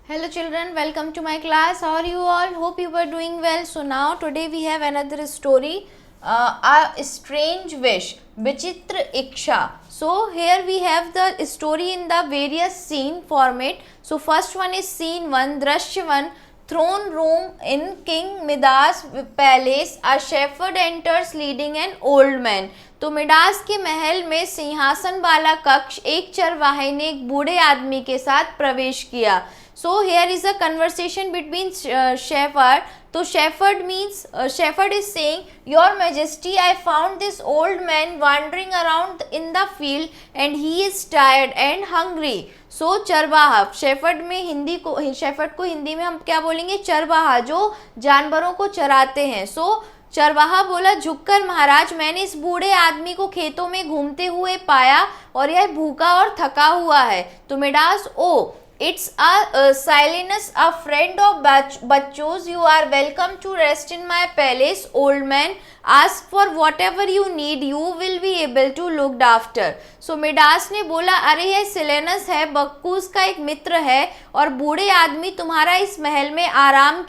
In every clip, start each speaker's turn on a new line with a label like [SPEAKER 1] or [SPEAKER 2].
[SPEAKER 1] Hello children, welcome to my class. How are you all? Hope you were doing well. So now today we have another story, A Strange Wish, Vichitra Iksha. So here we have the story in the various scene format. So first one is scene 1, Drashya 1, throne room in King Midas palace. A shepherd enters leading an old man. तो Midas के महल में सिंहासन वाला कक्ष एक चरवाहे ने एक बूढ़े आदमी के साथ प्रवेश किया. So here is a conversation between shepherd. तो shepherd means shepherd is saying, Your Majesty, I found this old man wandering around in the field and he is tired and hungry. So चरवाहा, shepherd में हिंदी को shepherd को हिंदी में हम क्या बोलेंगे? चरवाहा, जो जानवरों को चराते हैं. So चरवाहा बोला, झुककर महाराज, मैंने इस बूढ़े आदमी को खेतों में घूमते हुए पाया और यह भूखा और थका हुआ है. तो मिडास, ओ It's a Silenus, a friend of बच्चों. You are welcome to rest in my palace, old man. Ask for whatever you need. You will be able to looked after. So Midas ने बोला, अरे यह सिलेनस है, बक्कूस का एक मित्र है और बूढ़े आदमी तुम्हारा इस महल में आराम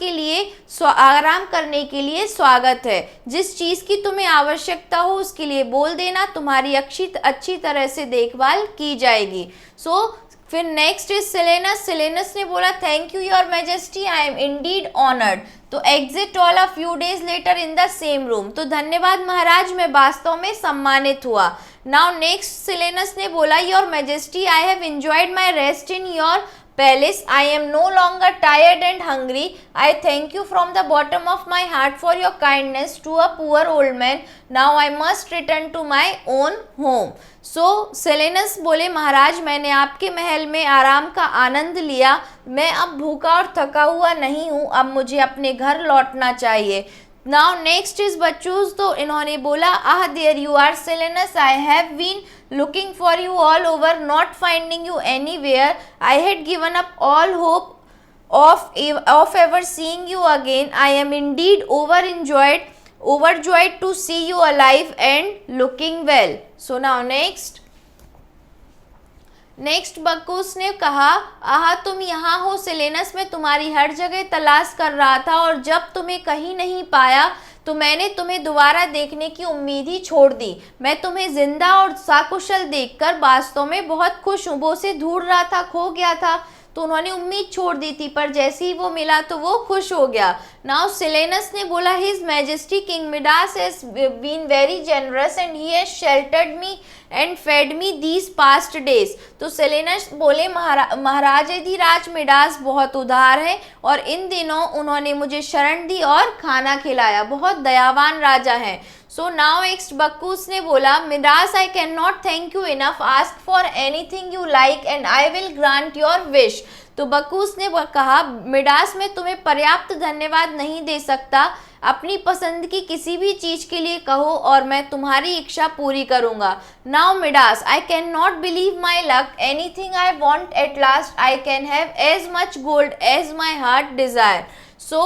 [SPEAKER 1] करने के लिए स्वागत है. जिस चीज़ की तुम्हें आवश्यकता हो उसके लिए बोल देना, तुम्हारी अच्छी तरह से देखभाल की जाएगी. फिर नेक्स्ट इज सिलेनस. सिलेनस ने बोला, thank you your majesty, I am indeed honoured. तो exit all a few days later in the same room. तो धन्यवाद महाराज, मैं वास्तव में सम्मानित हुआ. नाउ नेक्स्ट सिलेनस ने बोला, your majesty, I have enjoyed my rest in your palace. I am no longer tired and hungry. I thank you from the bottom of my heart for your kindness to a poor old man. Now I must return to my own home. So सेलेनस बोले, महाराज, मैंने आपके महल में आराम का आनंद लिया, मैं अब भूखा और थका हुआ नहीं हूँ, अब मुझे अपने घर लौटना चाहिए. नाउ नेक्स्ट इज बच्चों. तो इन्होंने बोला, ah there you are Silenus, I have been looking for you all over, not finding you anywhere. I had given up all hope of ever seeing you again. I am indeed overjoyed to see you alive and looking well. So now next बक्कूस ने कहा, आहा तुम यहाँ हो सिलेनस, मैं तुम्हारी हर जगह तलाश कर रहा था और जब तुम्हें कहीं नहीं पाया तो मैंने तुम्हें दोबारा देखने की उम्मीद ही छोड़ दी. मैं तुम्हें जिंदा और सकुशल देखकर वास्तव में बहुत खुश हूँ. वो उसे ढूंढ रहा था, खो गया था, तो उन्होंने उम्मीद छोड़ दी थी, पर जैसे ही वो मिला तो वो खुश हो गया. नाउ सिलेनस ने बोला, his majesty King Midas has been very generous and he has sheltered me and fed me these past days. तो सिलेनस बोले, महाराज अधिराज मिडास बहुत उदार है और इन दिनों उन्होंने मुझे शरण दी और खाना खिलाया, बहुत दयावान राजा हैं. सो नाउ नेक्स्ट बक्कूस ने बोला, Midas, I can not thank you enough, ask for anything you like and I will grant your wish. तो बक्कूस ने कहा, मिडास, मैं तुम्हें पर्याप्त धन्यवाद नहीं दे सकता, अपनी पसंद की किसी भी चीज के लिए कहो और मैं तुम्हारी इच्छा पूरी करूंगा. Now Midas, I can not believe my luck, anything I want at last I can have as much gold as my heart desire. So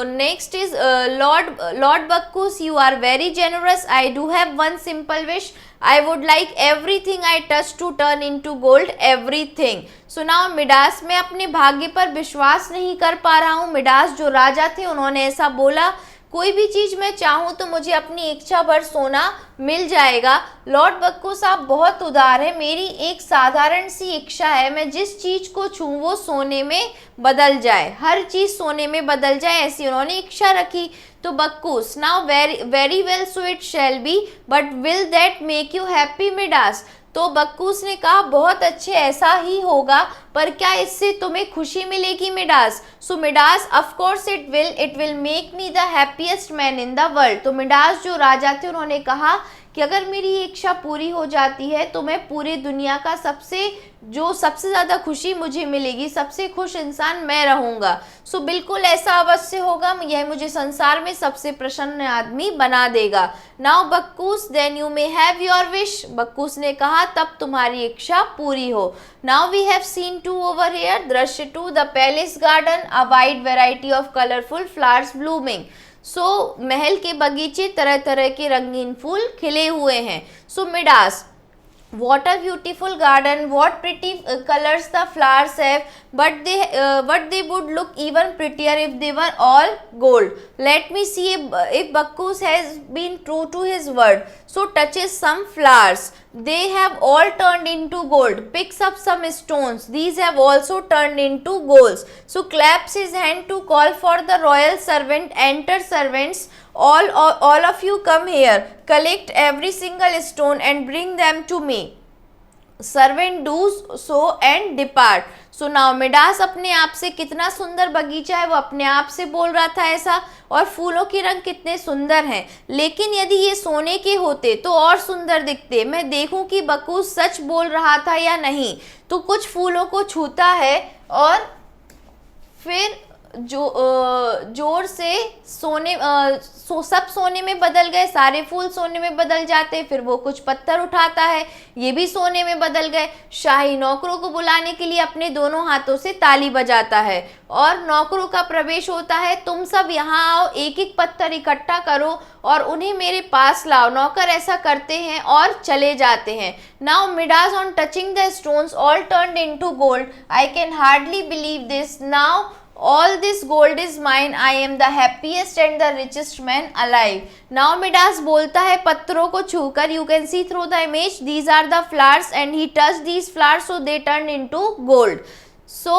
[SPEAKER 1] next is Lord Bacchus, you are very generous. I do have one simple wish. I would like everything I touch to turn into gold, everything. So now Midas, मैं अपने भाग्य पर विश्वास नहीं कर पा रहा हूँ. मिडास जो राजा थे उन्होंने ऐसा बोला, कोई भी चीज़ मैं चाहूँ तो मुझे अपनी इच्छा भर सोना मिल जाएगा. लॉर्ड बक्कूस, आप बहुत उदार है, मेरी एक साधारण सी इच्छा है, मैं जिस चीज़ को छूँ वो सोने में बदल जाए, हर चीज़ सोने में बदल जाए, ऐसी उन्होंने इच्छा रखी. तो Bacchus, now very well, so it shall be, but will that make you happy Midas. तो बक्कूस ने कहा, बहुत अच्छे, ऐसा ही होगा, पर क्या इससे तुम्हें खुशी मिलेगी Midas. So Midas, of course it will make me the happiest man in the world. तो मिडास जो राजा थे उन्होंने कहा कि अगर मेरी इच्छा पूरी हो जाती है तो मैं पूरी दुनिया का सबसे ज़्यादा खुशी मुझे मिलेगी, सबसे खुश इंसान मैं रहूँगा. सो बिल्कुल ऐसा अवश्य होगा, यह मुझे संसार में सबसे प्रसन्न आदमी बना देगा. Now Bacchus, then you may have your wish. Bacchus ने कहा, तब तुम्हारी इच्छा पूरी हो. Now we have scene two over here. दृश्य 2, the palace garden, a wide variety of colourful flowers blooming. So महल के बगीचे तरह तरह के रंगीन फूल खिले हुए हैं. सो Midas, What a beautiful garden, what pretty colors the flowers have. but they would look even prettier if they were all gold. Let me see if Bakkus has been true to his word. So touches some flowers. They have all turned into gold. Picks up some stones. These have also turned into golds. So claps his hand to call for the royal servant. Enter servants. All of you come here. Collect every single stone and bring them to me. Servant do so and depart. So now Midas अपने आप से, कितना सुंदर बगीचा है, वो अपने आप से बोल रहा था ऐसा, और फूलों के रंग कितने सुंदर हैं, लेकिन यदि ये सोने के होते तो और सुंदर दिखते. मैं देखूं कि बकूस सच बोल रहा था या नहीं. तो कुछ फूलों को छूता है और फिर जोर से सब सोने में बदल गए. सारे फूल सोने में बदल जाते. फिर वो कुछ पत्थर उठाता है, ये भी सोने में बदल गए. शाही नौकरों को बुलाने के लिए अपने दोनों हाथों से ताली बजाता है और नौकरों का प्रवेश होता है. तुम सब यहाँ आओ, एक एक पत्थर इकट्ठा करो और उन्हें मेरे पास लाओ. नौकर ऐसा करते हैं और चले जाते हैं. Now Midas on touching the stones all turned into gold. I can hardly believe this. Now all this gold is mine. I am the happiest and the richest man alive. Now Midas बोलता है पत्थरों को छूकर. You can see through the image. These are the flowers and he touched these flowers so they turned into gold. So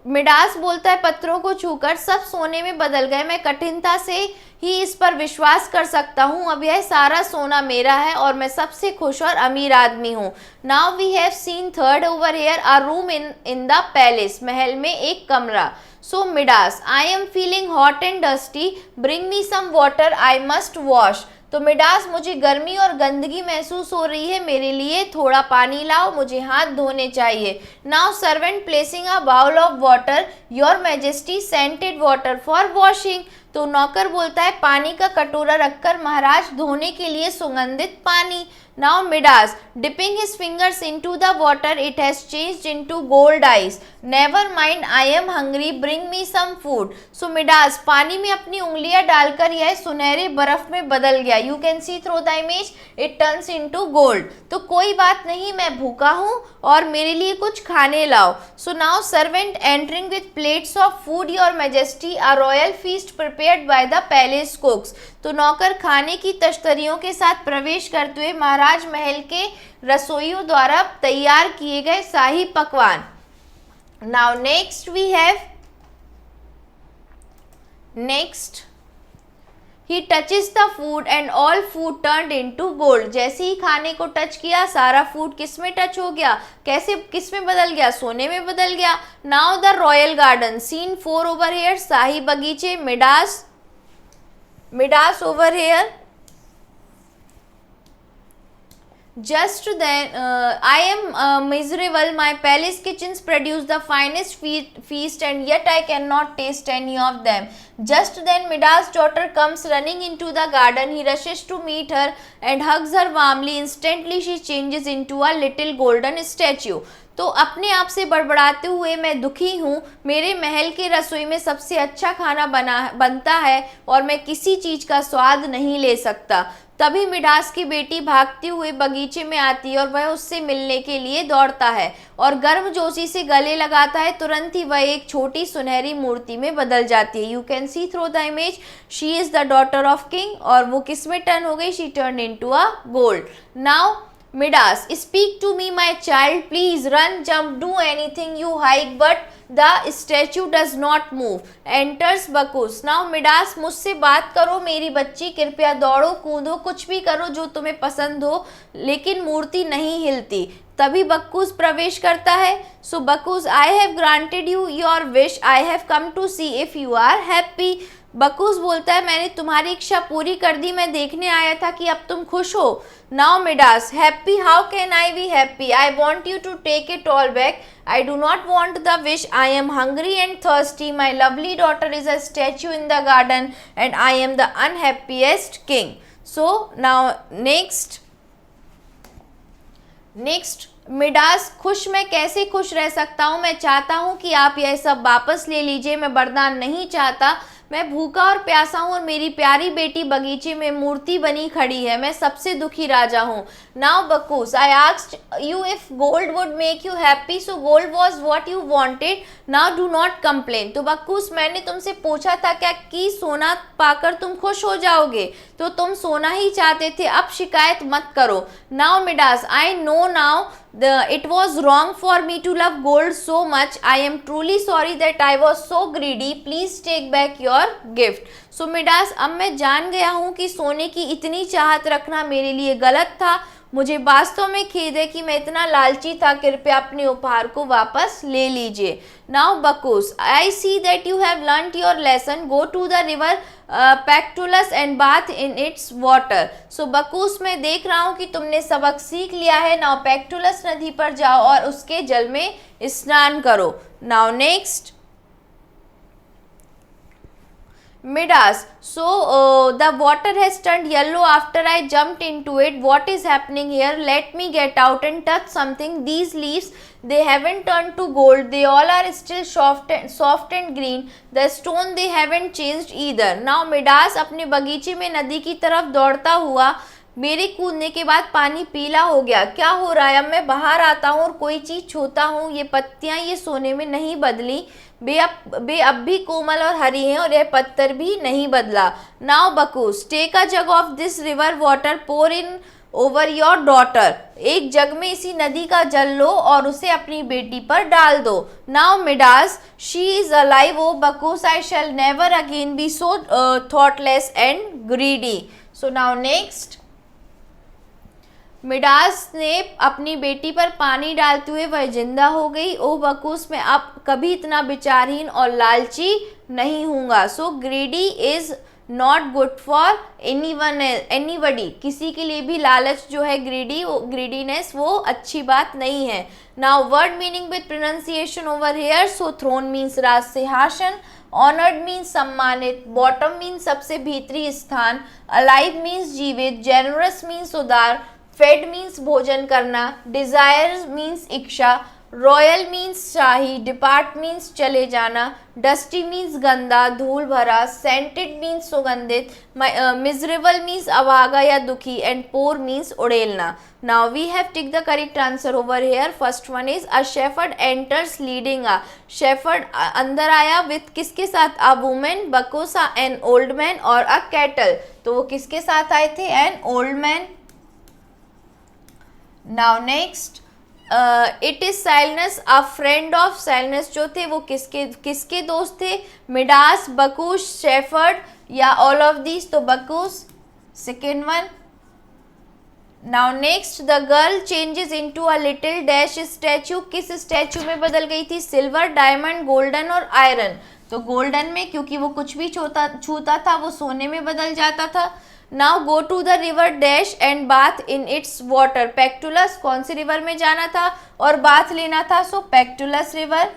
[SPEAKER 1] Midas बोलता है पत्थरों को छूकर सब सोने में बदल गए. मैं कठिनता से ही इस पर विश्वास कर सकता हूँ. अब यह सारा सोना मेरा है और मैं सबसे खुश और अमीर आदमी हूँ. Now we have scene third over here a room in the palace. महल में एक कमरा. So Midas, I am feeling hot and dusty. Bring me some water, I must wash. तो मिडास, मुझे गर्मी और गंदगी महसूस हो रही है, मेरे लिए थोड़ा पानी लाओ, मुझे हाथ धोने चाहिए. Now servant placing a bowl of water. Your majesty scented water for washing. तो नौकर बोलता है पानी का कटोरा रखकर महाराज धोने के लिए सुगंधित पानी. Now Midas dipping his fingers into the water. It has changed into gold ice. Never mind, I am hungry, bring me some food. So Midas पानी में अपनी उंगलियां डालकर यह सुनहरे बर्फ में बदल गया. You can see through the image. It turns into gold. तो कोई बात नहीं, मैं भूखा हूँ और मेरे लिए कुछ खाने लाओ. So now servant entering with plates of food. Your majesty, a royal feast prepared by the palace कुक्स. तो नौकर खाने की तश्तरियों के साथ प्रवेश करते हुए महाराज महल के रसोइयों द्वारा तैयार किए गए शाही पकवान. Now next we have he touches the food and all food turned into gold. जैसे ही खाने को टच किया, सारा फूड किस में टच हो गया, कैसे, किस में बदल गया, सोने में बदल गया. Now the royal garden. Scene 4 over here. शाही बगीचे. Midas over here. Just then I am miserable. My palace kitchens produce the finest feast and yet I cannot taste any of them. Just then Midas' daughter comes running into the garden. He rushes to meet her and hugs her warmly. Instantly she changes into a little golden statue. तो अपने आप से बड़बड़ाते हुए, मैं दुखी हूँ, मेरे महल के रसोई में सबसे अच्छा खाना बनता है और मैं किसी चीज़ का स्वाद नहीं ले सकता. तभी मिडास की बेटी भागते हुए बगीचे में आती है और वह उससे मिलने के लिए दौड़ता है और गर्मजोशी से गले लगाता है. तुरंत ही वह एक छोटी सुनहरी मूर्ति में बदल जाती है. You can see through the image. She is the daughter of king. और वो किस में टर्न हो गई? She turn into a gold. Now Midas, speak to me, my child. Please run, jump, do anything you like, but the statue does not move. Enters Bakkus. Now Midas, मुझसे बात करो मेरी बच्ची, कृपया दौड़ो, कूदो, कुछ भी करो जो तुम्हें पसंद हो, लेकिन मूर्ति नहीं हिलती. तभी बक्कूस प्रवेश करता है. So Bacchus, I have granted you your wish. I have come to see if you are happy. Bacchus बोलता है मैंने तुम्हारी इच्छा पूरी कर दी, मैं देखने आया था कि अब तुम खुश हो. Now Midas, happy, how can I be happy? I want you to take it all back. I do not want the wish. I am hungry and thirsty. My lovely daughter is a statue in the garden and I am the unhappiest king. So now next Midas, खुश, मैं कैसे खुश रह सकता हूँ? मैं चाहता हूँ कि आप यह सब वापस ले लीजिए. मैं वरदान नहीं चाहता, मैं भूखा और प्यासा हूँ और मेरी प्यारी बेटी बगीचे में मूर्ति बनी खड़ी है, मैं सबसे दुखी राजा हूँ। Now Bacchus, I asked you if gold would make you happy, so gold was what you wanted, now do not complain. तो बकूस, मैंने तुमसे पूछा था क्या कि सोना पाकर तुम खुश हो जाओगे, तो तुम सोना ही चाहते थे, अब शिकायत मत करो। Now Midas, I know now it was wrong for me to love gold so much. I am truly sorry that I was so greedy. Please take back your gift. So Midas, अब मैं जान गया हूँ कि सोने की इतनी चाहत रखना मेरे लिए गलत था। मुझे वास्तव में खेद है कि मैं इतना लालची था। कृपया अपने उपहार को वापस ले लीजिए। Now Bacchus, I see that you have learned your lesson, go to the river Pactolus and bath in its water. So Bacchus, मैं देख रहा हूँ कि तुमने सबक सीख लिया है। नाउ पैक्टुलस नदी पर जाओ और उसके जल में स्नान करो। Now next Midas, so the water has turned yellow after I jumped into it. What is happening here? Let me get out and touch something. These leaves, they haven't turned to gold. They all are still soft and green. The stone, they haven't changed either. Now Midas अपने बगीचे में नदी की तरफ दौड़ता हुआ, मेरे कूदने के बाद पानी पीला हो गया। क्या हो रहा है? अब मैं बाहर आता हूँ और कोई चीज़ छूता हूँ, ये पत्तियाँ ये सोने में नहीं बदली, वे अब भी कोमल और हरी हैं और यह पत्थर भी नहीं बदला। Now Bacchus, take a jug of this river water, pour in over your daughter. एक जग में इसी नदी का जल लो और उसे अपनी बेटी पर डाल दो। Now Midas, she is alive oh Bacchus, I shall never again be so thoughtless and greedy. So now next, Midas ने अपनी बेटी पर पानी डालते हुए वह जिंदा हो गई। ओ बकूस, मैं अब कभी इतना विचारहीन और लालची नहीं हूँगा। So greedy is not good for anybody, किसी के लिए भी लालच जो है, ग्रीडीनेस, वो अच्छी बात नहीं है। Now word meaning with pronunciation over here. So throne means राज सिंहासन, ऑनर्ड मीन्स सम्मानित, बॉटम मीन्स सबसे भीतरी स्थान, अलाइव मीन्स जीवित, जेनरस मीन्स उदार, फेड मीन्स भोजन करना, डिजायर मीन्स इच्छा, रॉयल मीन्स शाही, डिपार्ट मीन्स चले जाना, डस्टी मीन्स गंदा धूल भरा, सेंटेड मीन्स सुगंधित, मिजरेबल मीन्स अभागा या दुखी, एंड पोर मीन्स उड़ेलना। Now we have tick the correct answer over here. First one is a shepherd enters leading a, shepherd अंदर आया विथ किसके साथ? A women, Bacchus an old man और अ कैटल। तो वो किसके साथ आए थे? An old man. Now next, it is Silenus a friend of, Silenus जो थे वो किसके दोस्त थे? मिडास, बकूस, शेफर्ड या ऑल ऑफ दीज? तो Bacchus, second one. Now next, the girl changes into a little dash statue, किस statue में बदल गई थी? सिल्वर, डायमंड, गोल्डन और आयरन। तो गोल्डन में, क्योंकि वो कुछ भी छूता था वो सोने में बदल जाता था। Now go to the river dash and bath in its water, Pactolus, कौन सी रिवर में जाना था और बाथ लेना था? So Pactolus river.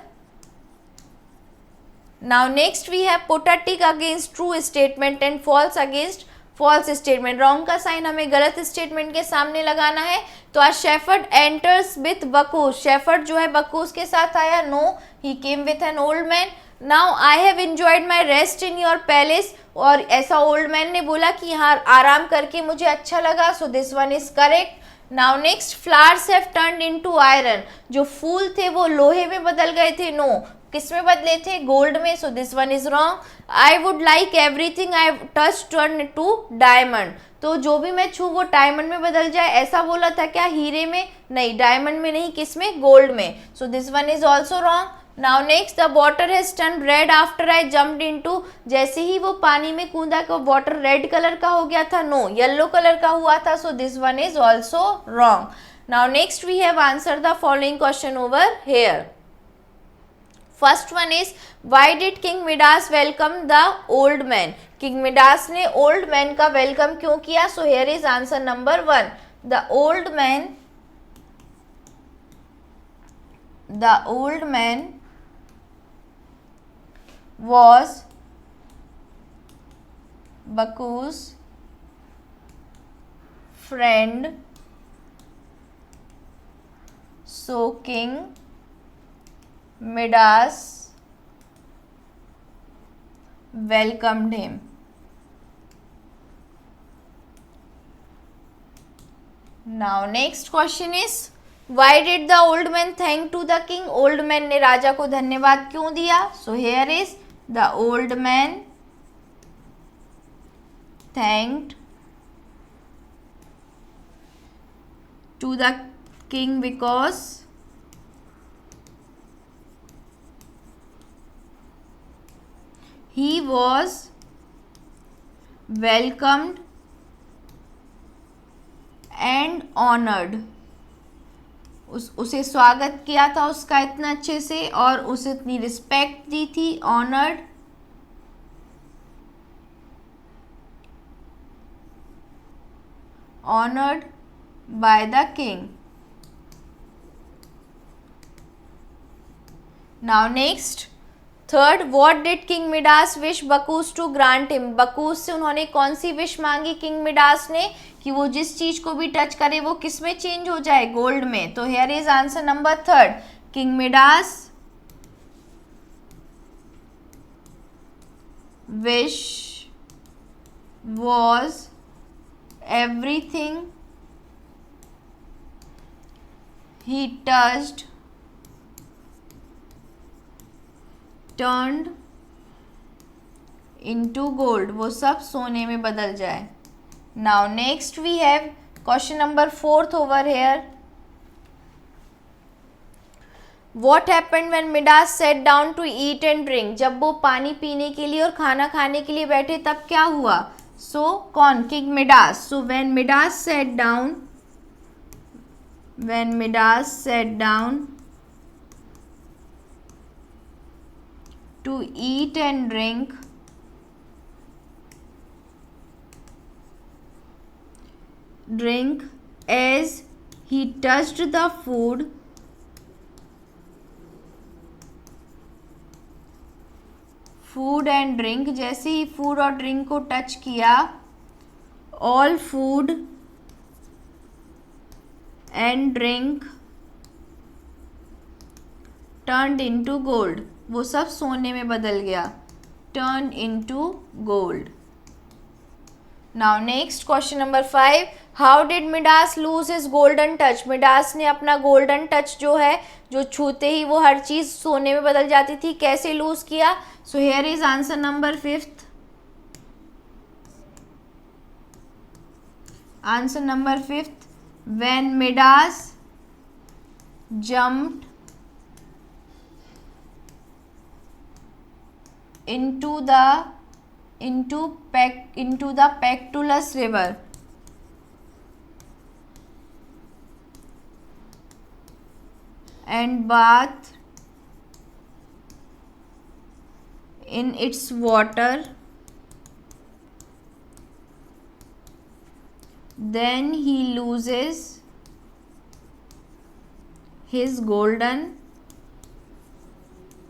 [SPEAKER 1] Now next we have put a tick against true statement and false against false statement. Wrong का sign हमें गलत स्टेटमेंट के सामने लगाना है। तो a shepherd enters with Bacchus, shepherd जो है बकूस के साथ आया? No, he came with an old man. Now I have enjoyed my rest in your palace, और ऐसा ओल्ड मैन ने बोला कि यहाँ आराम करके मुझे अच्छा लगा। सो this one is correct. Now next, flowers have turned into iron, जो फूल थे वो लोहे में बदल गए थे। नो, किस में बदले थे? गोल्ड में। So this one is wrong. I would like everything I touch turn to diamond, तो जो भी मैं छू वो डायमंड में बदल जाए, ऐसा बोला था क्या? हीरे में? नहीं, डायमंड में नहीं, किस में? गोल्ड में। So this one is also wrong. Now next, the water has turn red after I jumped into, जैसे ही वो पानी में कूदा तो वाटर रेड कलर का हो गया था? नो, येलो कलर का हुआ था। So this one is also wrong. Now next we have answer the following question over here. First one is, why did king Midas welcome the old man? King Midas ने old man का welcome क्यों किया? So here is answer number one. The old man was Baku's friend, so King Midas welcomed him. Now next question is, why did the old man thank to the king? Old man ने राजा को धन्यवाद क्यों दिया? So here is, the old man thanked to the king because he was welcomed and honored. उसे स्वागत किया था उसका इतना अच्छे से और उसे इतनी रिस्पेक्ट दी थी. Honoured, honoured by the king. Now next, third, what did king Midas wish Bacchus to grant him? Bacchus से उन्होंने कौन सी विश मांगी किंग मिडास ने? कि वो जिस चीज को भी टच करे वो किस में चेंज हो जाए? गोल्ड में. तो here is answer number third. King Midas wish was everything he touched turned into gold. वो सब सोने में बदल जाए. Now next we have question number 4th over here. What happened when Midas sat down to eat and drink? जब वो पानी पीने के लिए और खाना खाने के लिए बैठे तब क्या हुआ? So कौन? King Midas. So when Midas sat down to eat and drink, as he touched the food, and drink, जैसे ही फूड और ड्रिंक को टच किया, all food and drink turned into gold. वो सब सोने में बदल गया. Turned into gold. Now next question number 5. How did Midas lose his golden touch? Midas ने अपना गोल्डन टच जो है, जो छूते ही वो हर चीज सोने में बदल जाती थी, कैसे लूज किया? So here is answer number 5th. Answer number 5th. When Midas jumped into the Pactolus river, and bathed in its water, then he loses his golden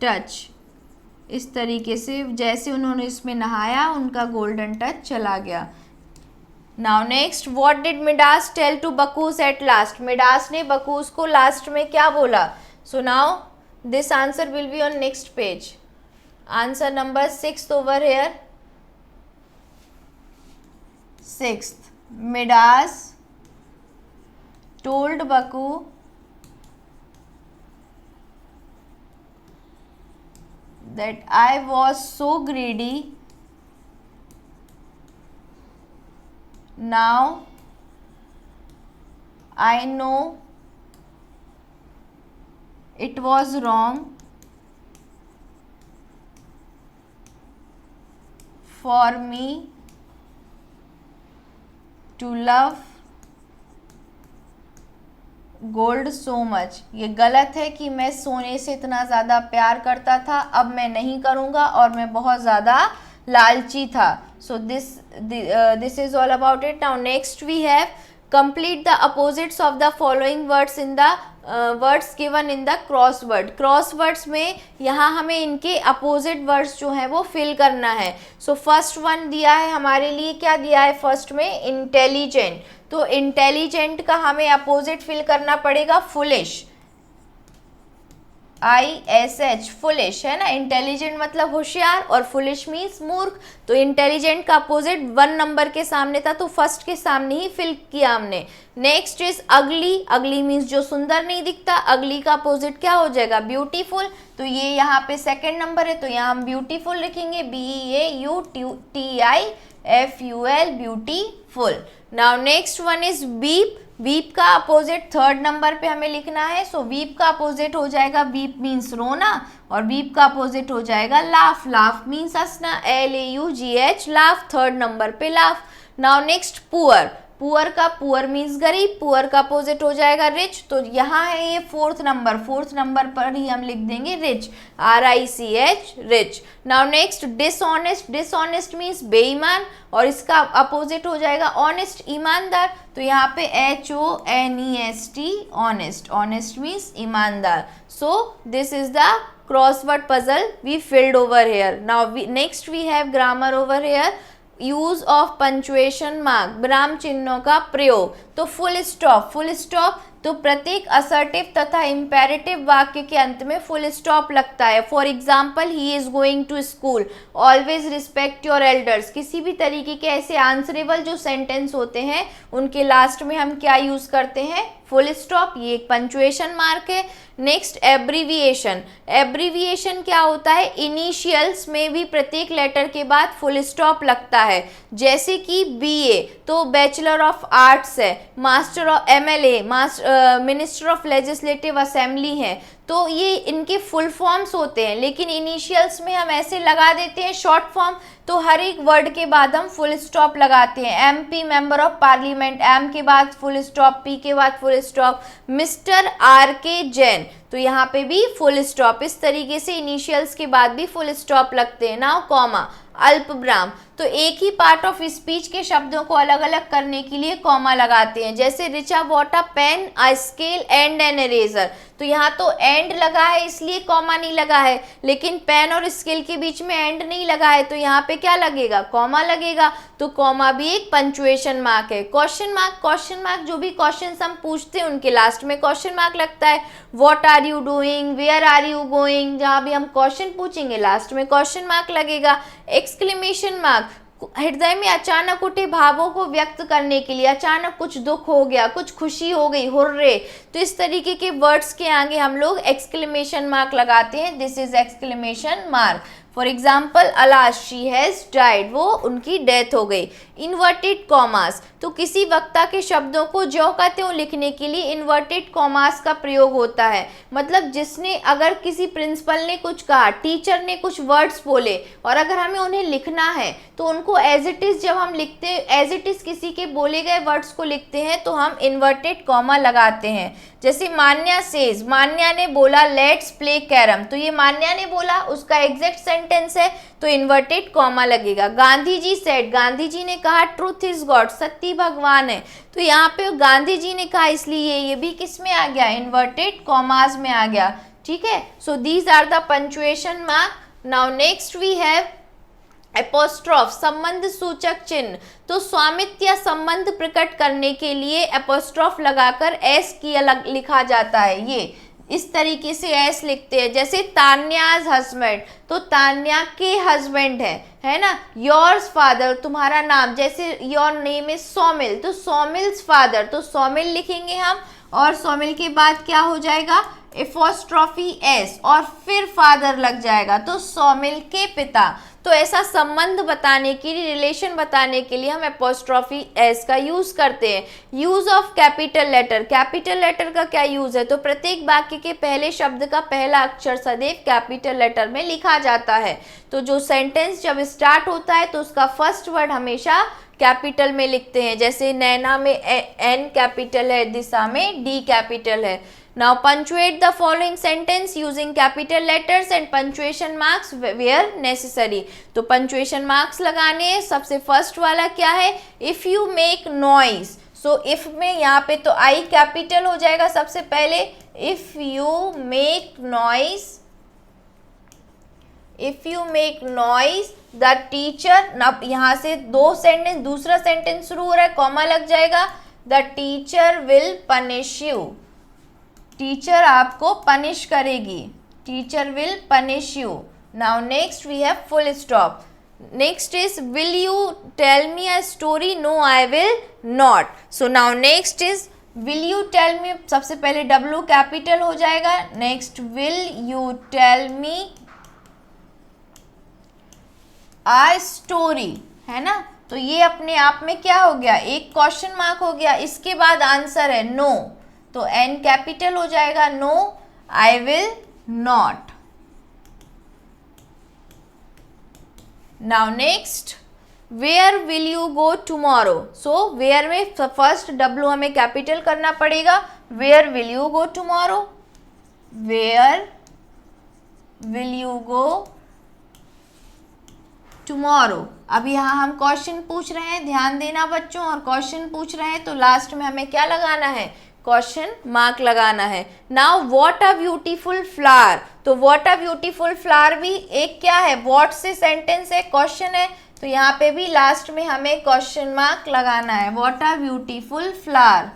[SPEAKER 1] touch. इस तरीके से जैसे उन्होंने इसमें नहाया उनका गोल्डन टच चला गया. Now next, what did Midas tell to Bacchus at last? Midas ने बकूस को लास्ट में क्या बोला? So now this answer will be on next page. Answer number 6th over here. 6th, Midas told Bacchus that I was so greedy, now I know it was wrong for me to love gold so much. ये गलत है कि मैं सोने से इतना ज़्यादा प्यार करता था, अब मैं नहीं करूँगा और मैं बहुत ज़्यादा लालची था. So this is all about it. Now next we have complete the opposites of the following words in the words given in the crossword. crosswords में यहाँ हमें इनके opposite words जो हैं वो fill करना है. so first one दिया है हमारे लिए, क्या दिया है फर्स्ट में? intelligent. तो intelligent का हमें opposite fill करना पड़ेगा foolish. ISH फुलिश है ना, इंटेलिजेंट मतलब होशियार और फुलिश मीन्स मूर्ख। तो इंटेलिजेंट का अपोजिट 1 नंबर के सामने था तो फर्स्ट के सामने ही फिल किया हमने। नेक्स्ट इज अगली, अगली मीन्स जो सुंदर नहीं दिखता, अगली का अपोजिट क्या हो जाएगा, ब्यूटीफुल। तो ये यहाँ पे सेकंड नंबर है तो यहाँ हम ब्यूटीफुल लिखेंगे, BEAUTIFUL beautiful. Now next one is beep, beep का अपोजिट थर्ड नंबर पे हमें लिखना है। सो बीप का अपोजिट हो जाएगा, बीप मीन्स रोना और बीप का अपोजिट हो जाएगा लाफ, लाफ मीन्स हंसना, LAUGH लाफ, थर्ड नंबर पे laugh. Now next poor, poor का, पुअर मीन्स गरीब, पुअर का अपोजिट हो जाएगा रिच। तो यहाँ है ये फोर्थ नंबर, फोर्थ नंबर पर ही हम लिख देंगे rich, RICH rich. Now next dishonest, dishonest means बेईमान और इसका अपोजिट हो जाएगा ऑनेस्ट ईमानदार। तो यहाँ पे HONEST ऑनेस्ट, ऑनेस्ट मीन्स ईमानदार। सो this is the crossword puzzle we filled over here. Now next we have grammar over here. Use of punctuation mark, विराम चिन्हों का प्रयोग। तो फुल स्टॉप, फुल स्टॉप तो प्रत्येक असर्टिव तथा इम्पेरेटिव वाक्य के अंत में फुल स्टॉप लगता है। For example, he is going to school, always respect your elders. किसी भी तरीके के ऐसे आंसरेबल जो सेंटेंस होते हैं उनके लास्ट में हम क्या यूज करते हैं, फुल स्टॉप। ये एक पंचुएशन मार्क है। नेक्स्ट एब्रीविएशन, एब्रीविएशन क्या होता है, इनिशियल्स में भी प्रत्येक लेटर के बाद फुल स्टॉप लगता है। जैसे कि BA तो बैचलर ऑफ आर्ट्स है, master of MLA minister of legislative assembly है। तो ये इनके फुल फॉर्म्स होते हैं, लेकिन इनिशियल्स में हम ऐसे लगा देते हैं शॉर्ट फॉर्म। तो हर एक वर्ड के बाद हम फुल स्टॉप लगाते हैं। MP member of parliament, M के बाद फुल स्टॉप, P के बाद full stop. Mister RK Jain, तो यहाँ पे भी फुल स्टॉप। इस तरीके से इनिशियल्स के बाद भी फुल स्टॉप लगते हैं। नाउ कॉमा, अल्पविराम तो एक ही पार्ट ऑफ स्पीच के शब्दों को अलग अलग करने के लिए कॉमा लगाते हैं। जैसे Richa bought a pen, a scale and an eraser, तो यहाँ तो एंड लगा है इसलिए कॉमा नहीं लगा है, लेकिन पेन और स्केल के बीच में एंड नहीं लगा है तो यहाँ पे क्या लगेगा, कॉमा लगेगा। तो कॉमा भी एक पंचुएशन मार्क है। क्वेश्चन मार्क, क्वेश्चन मार्क जो भी क्वेश्चन हम पूछते हैं उनके लास्ट में क्वेश्चन मार्क लगता है। What are you doing, where are you going, जहाँ भी हम क्वेश्चन पूछेंगे लास्ट में क्वेश्चन मार्क लगेगा। एक्सक्लेमेशन मार्क, हृदय में अचानक उठे भावों को व्यक्त करने के लिए, अचानक कुछ दुख हो गया, कुछ खुशी हो गई, हुर्रे, तो इस तरीके के वर्ड्स के आगे हम लोग एक्सक्लेमेशन मार्क लगाते हैं। This is exclamation mark. For example, alas she has died, वो उनकी डेथ हो गई। इन्वर्टेड कॉमास, तो किसी वक्ता के शब्दों को ज्यों का त्यों लिखने के लिए इन्वर्टेड कॉमास का प्रयोग होता है। मतलब जिसने, अगर किसी प्रिंसिपल ने कुछ कहा, टीचर ने कुछ वर्ड्स बोले और अगर हमें उन्हें लिखना है तो उनको एज इट इज, जब हम लिखते हैं एज इट इज किसी के बोले गए वर्ड्स को लिखते हैं तो हम इन्वर्टेड कॉमा लगाते हैं। जैसे मान्या सेज, मान्या ने बोला लेट्स प्ले कैरम, तो ये मान्या ने बोला, उसका एग्जैक्ट सेंटेंस है तो इन्वर्टेड कॉमा लगेगा। गांधी जी सेड, गांधी जी ने कहा ट्रूथ इज गॉड, सत्य भगवान है, तो यहाँ पे गांधी जी ने कहा इसलिए ये भी किस में आ गया, इन्वर्टेड कॉमास में आ गया। ठीक है, so these are the punctuation mark. Now next we have apostrophe, संबंध सूचक चिन्ह। तो स्वामित्व या संबंध प्रकट करने के लिए एपोस्ट्रॉफ लगाकर एस की लिखा जाता है। ये इस तरीके से एस लिखते हैं। जैसे तान्याज हस्बैंड, तो तान्या के हस्बैंड है ना। योर्स फादर, तुम्हारा नाम, जैसे योर नेम इज सोमिल, तो सोमिल्स फादर, तो सोमिल लिखेंगे हम और सोमिल के बाद क्या हो जाएगा, एपोस्ट्रॉफी एस और फिर फादर लग जाएगा, तो सोमिल के पिता। तो ऐसा संबंध बताने के लिए, रिलेशन बताने के लिए हम एपोस्ट्रॉफी एस का यूज करते हैं। Use of capital letter, capital letter का क्या यूज है, तो प्रत्येक वाक्य के पहले शब्द का पहला अक्षर सदैव कैपिटल लेटर में लिखा जाता है। तो जो सेंटेंस जब स्टार्ट होता है तो उसका फर्स्ट वर्ड हमेशा कैपिटल में लिखते हैं। जैसे नैना में एन कैपिटल है, दिशा में डी कैपिटल है। Now punctuate the following sentence using capital letters and punctuation marks where necessary. तो punctuation marks लगाने हैं। सबसे फर्स्ट वाला क्या है, if you make noise, so if में यहाँ पे तो I कैपिटल हो जाएगा सबसे पहले। if you make noise, if you make noise the teacher, अब यहाँ से दो सेंटेंस, दूसरा सेंटेंस शुरू हो रहा है, कॉमा लग जाएगा, the teacher will punish you, teacher आपको पनिश करेगी। teacher will punish you. Now next we have full stop. Next is will you tell me a story? No, I will not. So now next is will you tell me, सबसे पहले W capital हो जाएगा. Next will you tell me a story, है ना. तो ये अपने आप में क्या हो गया, एक क्वेश्चन मार्क हो गया. इसके बाद आंसर है नो, तो N कैपिटल हो जाएगा. No I will not. Now next where will you go tomorrow. So where में फर्स्ट W हमें कैपिटल करना पड़ेगा. Where will you go tomorrow. Where will you go tomorrow. अब यहाँ हम क्वेश्चन पूछ रहे हैं, ध्यान देना बच्चों. और क्वेश्चन पूछ रहे हैं तो लास्ट में हमें क्या लगाना है, क्वेश्चन मार्क लगाना है. Now what a beautiful flower. तो व्हाट अ ब्यूटीफुल फ्लावर भी एक क्या है, व्हाट से सेंटेंस है, क्वेश्चन है. तो यहाँ पे भी लास्ट में हमें क्वेश्चन मार्क लगाना है. What a beautiful flower,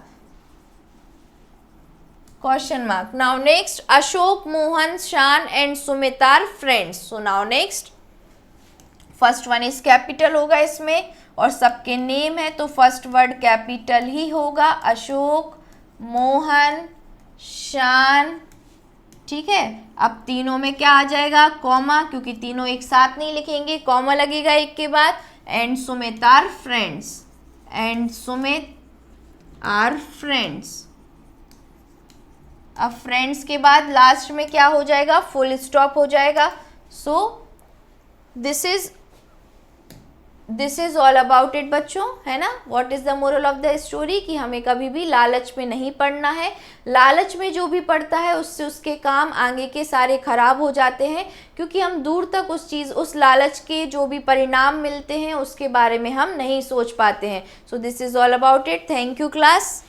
[SPEAKER 1] question mark. Now next Ashok, Mohan, Shaan and Sumit are friends. So now next first one is capital होगा इसमें और सबके नेम है तो फर्स्ट वर्ड कैपिटल ही होगा. अशोक, मोहन, शान. ठीक है. अब तीनों में क्या आ जाएगा, कॉमा, क्योंकि तीनों एक साथ नहीं लिखेंगे, कॉमा लगेगा एक के बाद. And Sumit are friends. And Sumit are friends. अब फ्रेंड्स के बाद लास्ट में क्या हो जाएगा, फुल स्टॉप हो जाएगा. सो this is all about it बच्चों, है ना. What is the moral of the story, कि हमें कभी भी लालच में नहीं पड़ना है. लालच में जो भी पड़ता है उससे उसके काम आगे के सारे खराब हो जाते हैं, क्योंकि हम दूर तक उस लालच के जो भी परिणाम मिलते हैं उसके बारे में हम नहीं सोच पाते हैं. सो this is all about it. Thank you class.